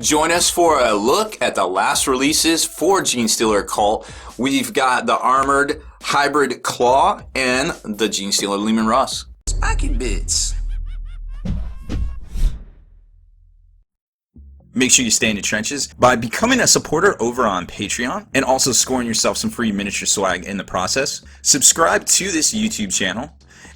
Join us for a look at the last releases for Genestealer Cult. We've got the Armored Hybrid Claw and the Genestealer Leman Russ. Smacking bits. Make sure you stay in the trenches by becoming a supporter over on Patreon and also scoring yourself some free miniature swag in the process. Subscribe to this YouTube channel.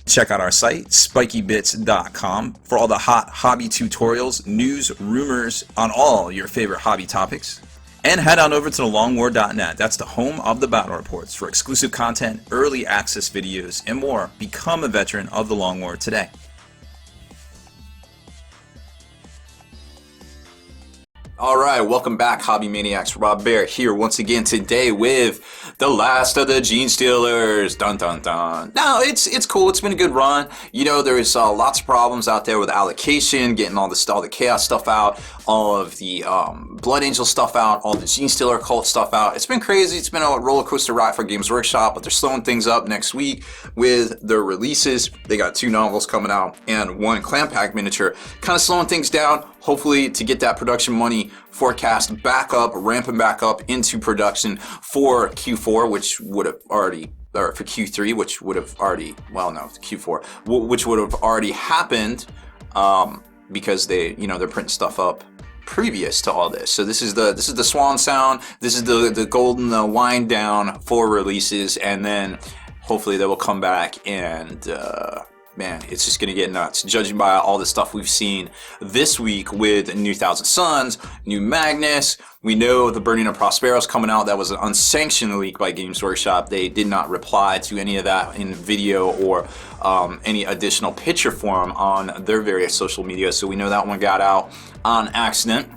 Check out our site, spikybits.com, for all the hot hobby tutorials, news, rumors on all your favorite hobby topics. And head on over to thelongwar.net. That's the home of the battle reports for exclusive content, early access videos, and more. Become a veteran of the Long War today. Alright, welcome back, Hobby Maniacs. Rob Baer here once again today with the last of the Genestealers. Dun dun dun. Now, it's cool. It's been a good run. You know, there's lots of problems out there with allocation, getting all the chaos stuff out, all of the Blood Angel stuff out, all the Genestealer Cult stuff out. It's been crazy. It's been a roller coaster ride for Games Workshop, but they're slowing things up next week with their releases. They got 2 novels coming out and 1 clan pack miniature, kind of slowing things down. Hopefully to get that production money forecast back up, ramping back up into production for Q4, which would have already, or for Q3, which would have already, well, no, Q4, which would have already happened because they're printing stuff up previous to all this. So this is the swan sound. This is the golden wind down for releases, and then hopefully they will come back and. Man, it's just going to get nuts, judging by all the stuff we've seen this week with New Thousand Suns, New Magnus. We know the Burning of Prospero's coming out. That was an unsanctioned leak by Games Workshop. They did not reply to any of that in video or any additional picture form on their various social media. So we know that one got out on accident.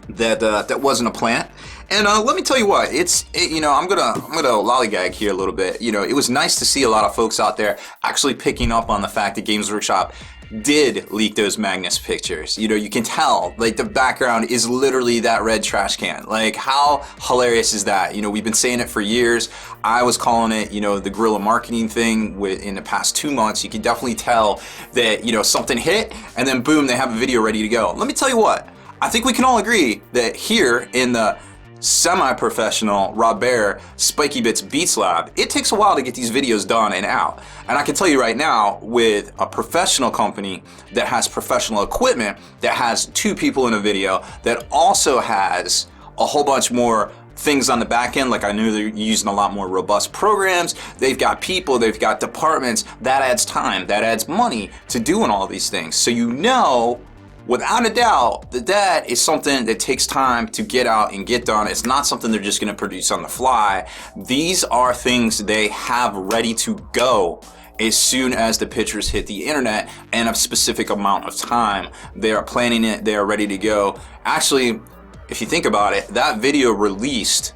That wasn't a plant. And let me tell you what, I'm gonna lollygag here a little bit. You know, it was nice to see a lot of folks out there actually picking up on the fact that Games Workshop did leak those Magnus pictures. You know, you can tell, like, the background is literally that red trash can. Like, how hilarious is that? You know, we've been saying it for years. I was calling it, the guerrilla marketing thing in the past 2 months. You can definitely tell that, something hit, and then boom, they have a video ready to go. Let me tell you what, I think we can all agree that here in the semi-professional Rob Baer Spiky Bits Beats Lab, it takes a while to get these videos done and out. And I can tell you right now, with a professional company that has professional equipment, that has 2 people in a video, that also has a whole bunch more things on the back end, like I know they're using a lot more robust programs, they've got people, they've got departments, that adds time, that adds money to doing all these things. So without a doubt, that is something that takes time to get out and get done. It's not something they're just going to produce on the fly. These are things they have ready to go as soon as the pictures hit the internet, and a specific amount of time. They are planning it. They are ready to go. Actually, if you think about it, that video released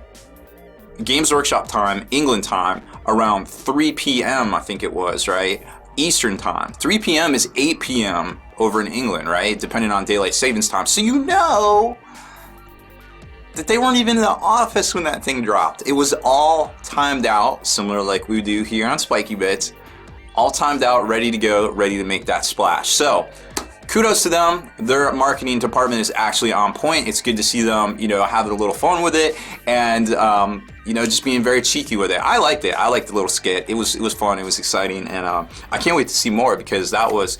Games Workshop time, England time, around 3 p.m. I think it was, right? Eastern time. 3 p.m. is 8 p.m. over in England, right? Depending on daylight savings time. So you know that they weren't even in the office when that thing dropped. It was all timed out, similar like we do here on Spiky Bits. All timed out, ready to go, ready to make that splash. So kudos to them. Their marketing department is actually on point. It's good to see them, having a little fun with it, and just being very cheeky with it. I liked it. I liked the little skit. It was fun. It was exciting, and I can't wait to see more, because that was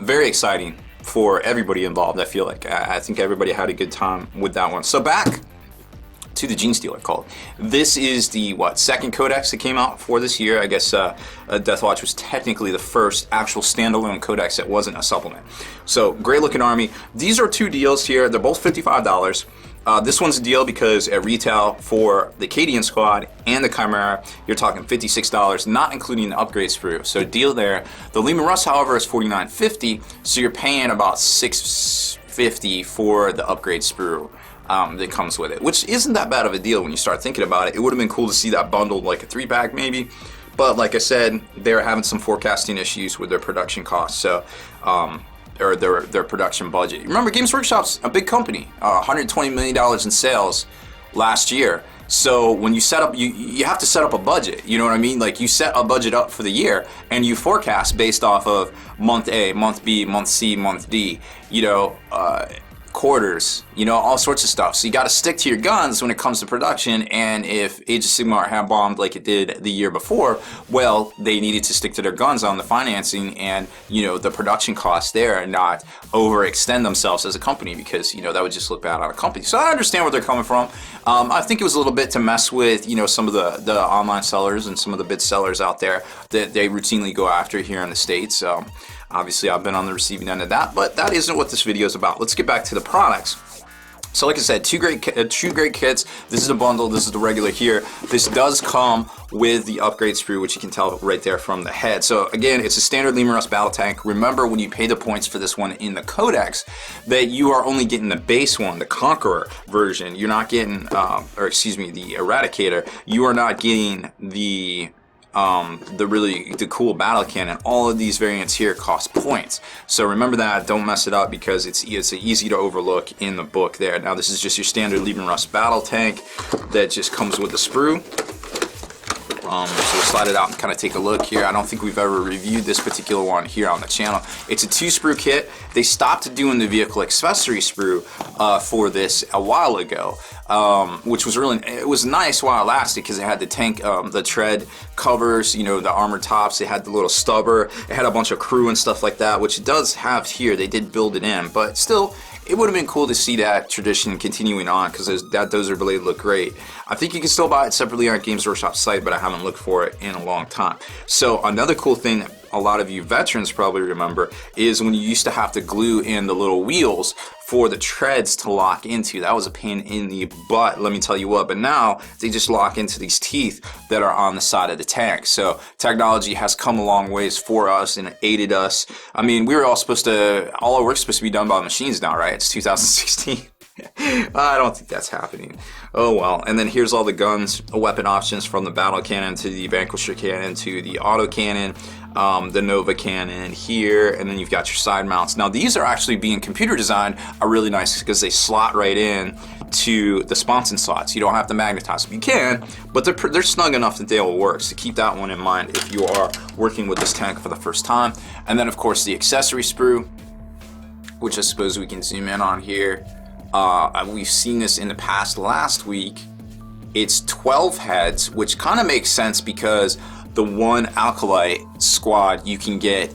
very exciting for everybody involved. I feel like I think everybody had a good time with that one. So back to the Genestealer Cult. This is the second codex that came out for this year. I guess Deathwatch was technically the first actual standalone codex that wasn't a supplement. So great looking army. These are 2 deals here. They're both $55. This one's a deal because at retail for the Cadian Squad and the Chimera, you're talking $56, not including the upgrade sprue. So deal there. The Leman Russ, however, is $49.50, so you're paying about $6.50 for the upgrade sprue that comes with it, which isn't that bad of a deal when you start thinking about it. It would have been cool to see that bundled like a 3-pack maybe, but like I said, they're having some forecasting issues with their production costs. So or their production budget. Remember, Games Workshop's a big company, $120 million in sales last year. So when you set up, you have to set up a budget, you know what I mean? Like, you set a budget up for the year and you forecast based off of month A, month B, month C, month D. quarters, you know, all sorts of stuff. So you got to stick to your guns when it comes to production. And if Age of Sigmar had bombed like it did the year before, well, they needed to stick to their guns on the financing and, you know, the production costs there, and not overextend themselves as a company, because, you know, that would just look bad on a company. So I understand where they're coming from. I think it was a little bit to mess with, you know, some of the online sellers and some of the bid sellers out there that they routinely go after here in the States. Obviously, I've been on the receiving end of that, but that isn't what this video is about. Let's get back to the products. So like I said, two great kits. This is a bundle. This is the regular here. This does come with the upgrade sprue, which you can tell right there from the head. So again, it's a standard Leman Russ battle tank. Remember, when you pay the points for this one in the codex, that you are only getting the base one, the Conqueror version. You're not getting, or excuse me, the Eradicator. You are not getting the cool battle cannon. All of these variants here cost points, so remember that. Don't mess it up, because it's easy to overlook in the book there. Now this is just your standard Leman Russ battle tank that just comes with the sprue. So we'll slide it out and kind of take a look here. I don't think we've ever reviewed this particular one here on the channel. It's a 2-sprue kit. They stopped doing the vehicle accessory sprue for this a while ago, which was it was nice while it lasted, because it had the tank, the tread covers, you know, the armor tops. It had the little stubber. It had a bunch of crew and stuff like that, which it does have here. They did build it in, but still, it would have been cool to see that tradition continuing on, because those Dozer blade look great. I think you can still buy it separately on Games Workshop's site, but I haven't looked for it in a long time. So another cool thing that a lot of you veterans probably remember is when you used to have to glue in the little wheels for the treads to lock into. That was a pain in the butt, let me tell you what. But now they just lock into these teeth that are on the side of the tank. So technology has come a long ways for us and aided us. I mean, we were all our work's supposed to be done by machines now, right? It's 2016. I don't think that's happening. Oh well. And then here's all the guns, weapon options, from the battle cannon to the Vanquisher cannon to the auto cannon, the Nova cannon here, and then you've got your side mounts. Now these are actually being computer designed, are really nice, because they slot right in to the sponson slots. You don't have to magnetize them. You can, but they're snug enough that they will work. So keep that one in mind if you are working with this tank for the first time. And then of course the accessory sprue, which I suppose we can zoom in on here. We've seen this in the past. Last week, it's 12 heads, which kind of makes sense, because the one Alkalite squad you can get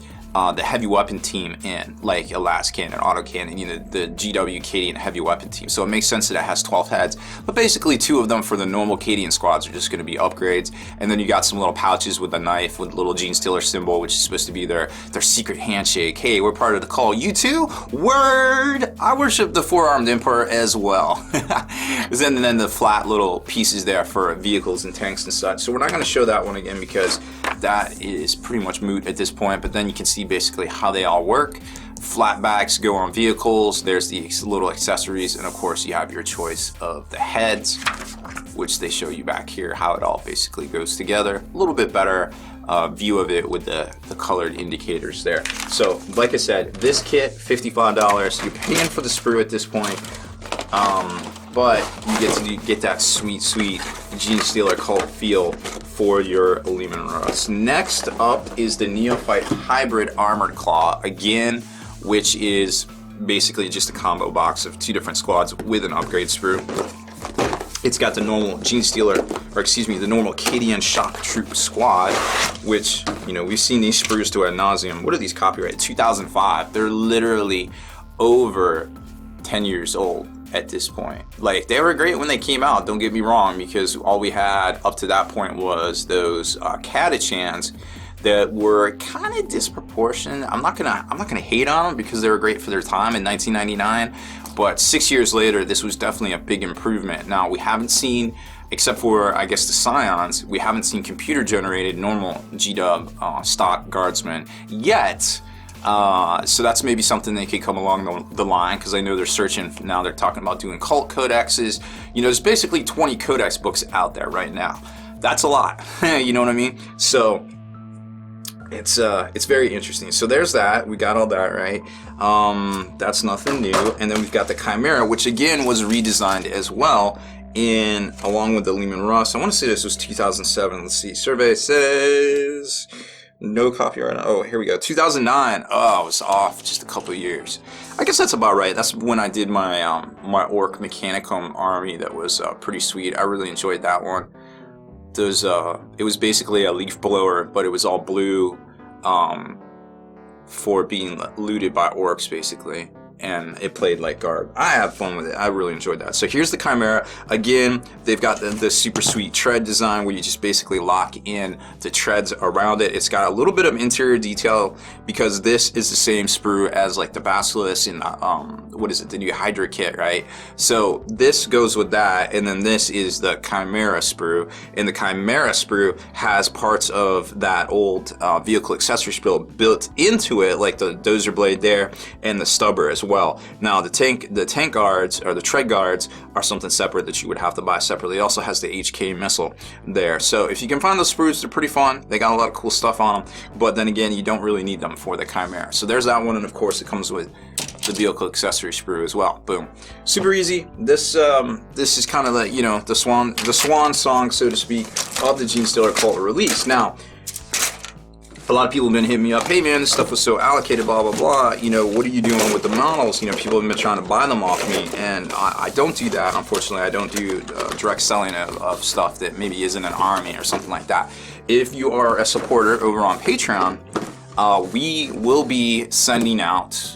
the heavy weapon team in, like a last cannon, auto cannon, you know, the GW Cadian heavy weapon team. So it makes sense that it has 12 heads, but basically 2 of them for the normal Cadian squads are just going to be upgrades. And then you got some little pouches with a knife with a little Genestealer symbol, which is supposed to be their secret handshake. Hey, we're part of the call. You too? Word! I worship the four-armed emperor as well. And then the flat little pieces there for vehicles and tanks and such. So we're not going to show that one again, because that is pretty much moot at this point. But then you can see basically how they all work. Flat backs go on vehicles. There's the little accessories, and of course you have your choice of the heads, which they show you back here how it all basically goes together. A little bit better view of it with the colored indicators there. So like I said, this kit, $55. You're paying for the sprue at this point, but you get that sweet Genestealer Cult feel for your Leman Russ. Next up is the Neophyte Hybrid Armored Claw, again, which is basically just a combo box of 2 different squads with an upgrade sprue. It's got the normal the normal Cadian Shock Troop squad, which, you know, we've seen these sprues to ad nauseum. What are these copyrighted? 2005. They're literally over 10 years old at this point. Like, they were great when they came out, don't get me wrong, because all we had up to that point was those Catachans that were kind of disproportionate. I'm not gonna hate on them, because they were great for their time in 1999, but 6 years later, this was definitely a big improvement. Now, we haven't seen, except for, I guess, the Scions, we haven't seen computer generated normal G-Dub stock guardsmen yet. So that's maybe something they could come along the line, because I know they're searching now. They're talking about doing cult codexes. You know, there's basically 20 codex books out there right now. That's a lot. You know what I mean? So it's very interesting. So there's that. We got all that, right? That's nothing new. And then we've got the Chimera, which again was redesigned as well, along with the Leman Russ. I want to say this was 2007. Let's see. Survey says No copyright. Oh, here we go. 2009. Oh, I was off just a couple of years. I guess that's about right. That's when I did my my Orc Mechanicum army. That was pretty sweet. I really enjoyed that one. Those it was basically a leaf blower, but it was all blue for being looted by orcs, basically. And it played like Garb. I had fun with it. I really enjoyed that. So here's the Chimera. Again, they've got the super sweet tread design where you just basically lock in the treads around it. It's got a little bit of interior detail because this is the same sprue as like the Basilisk in what is it, the new Hydra kit, right? So this goes with that, and then this is the Chimera sprue, and the Chimera sprue has parts of that old vehicle accessory sprue built into it, like the dozer blade there and the stubber as well. Now the tank guards or the tread guards are something separate that you would have to buy separately. It also has the HK missile there. So if you can find those sprues, they're pretty fun. They got a lot of cool stuff on them, but then again, you don't really need them for the Chimera. So there's that one, and of course it comes with the vehicle accessory sprue as well. Boom, super easy. This is kind of the, you know, the swan song, so to speak, of the Genestealer Cult release. Now, a lot of people have been hitting me up, hey man, this stuff was so allocated, blah blah blah, you know, what are you doing with the models? You know, people have been trying to buy them off me, and I don't do that, unfortunately. I don't do direct selling of stuff that maybe isn't an army or something like that. If you are a supporter over on Patreon, we will be sending out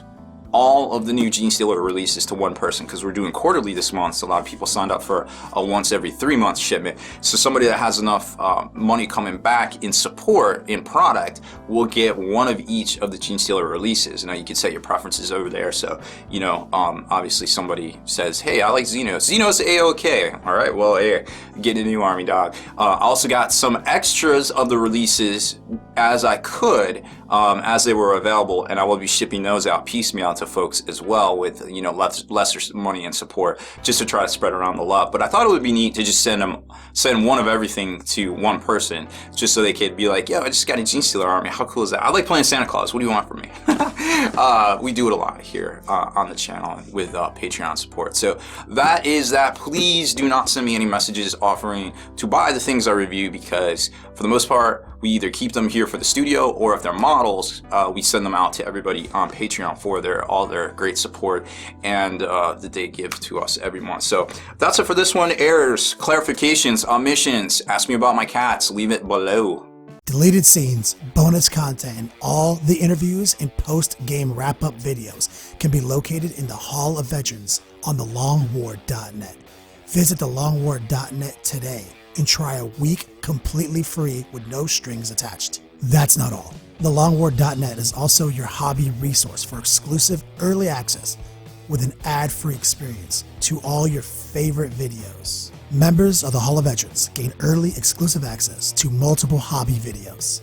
all of the new Genestealer releases to one person, because we're doing quarterly this month, so a lot of people signed up for a once every 3 months shipment. So somebody that has enough money coming back in support, in product, will get one of each of the Genestealer releases. Now you can set your preferences over there, so, you know, obviously somebody says, hey, I like Xenos. Xenos A-OK. All right, well, hey, get a new army, dog. I also got some extras of the releases as I could, as they were available, and I will be shipping those out piecemeal to folks as well, with, you know, lesser money and support, just to try to spread around the love. But I thought it would be neat to just send one of everything to one person, just so they could be like, yo, I just got a Genestealer army. How cool is that? I like playing Santa Claus. What do you want from me? We do it a lot here on the channel with Patreon support. So that is that. Please do not send me any messages offering to buy the things I review, because for the most part, we either keep them here for the studio, or if they're models, we send them out to everybody on Patreon for all their great support and that they give to us every month. So that's it for this one. Errors, clarifications, omissions, ask me about my cats, leave it below. Deleted scenes, bonus content, and all the interviews and post-game wrap-up videos can be located in the Hall of Veterans on thelongwar.net. Visit thelongwar.net today and try a week completely free with no strings attached. That's not all. TheLongWar.net is also your hobby resource for exclusive early access with an ad-free experience to all your favorite videos. Members of the Hall of Veterans gain early exclusive access to multiple hobby videos.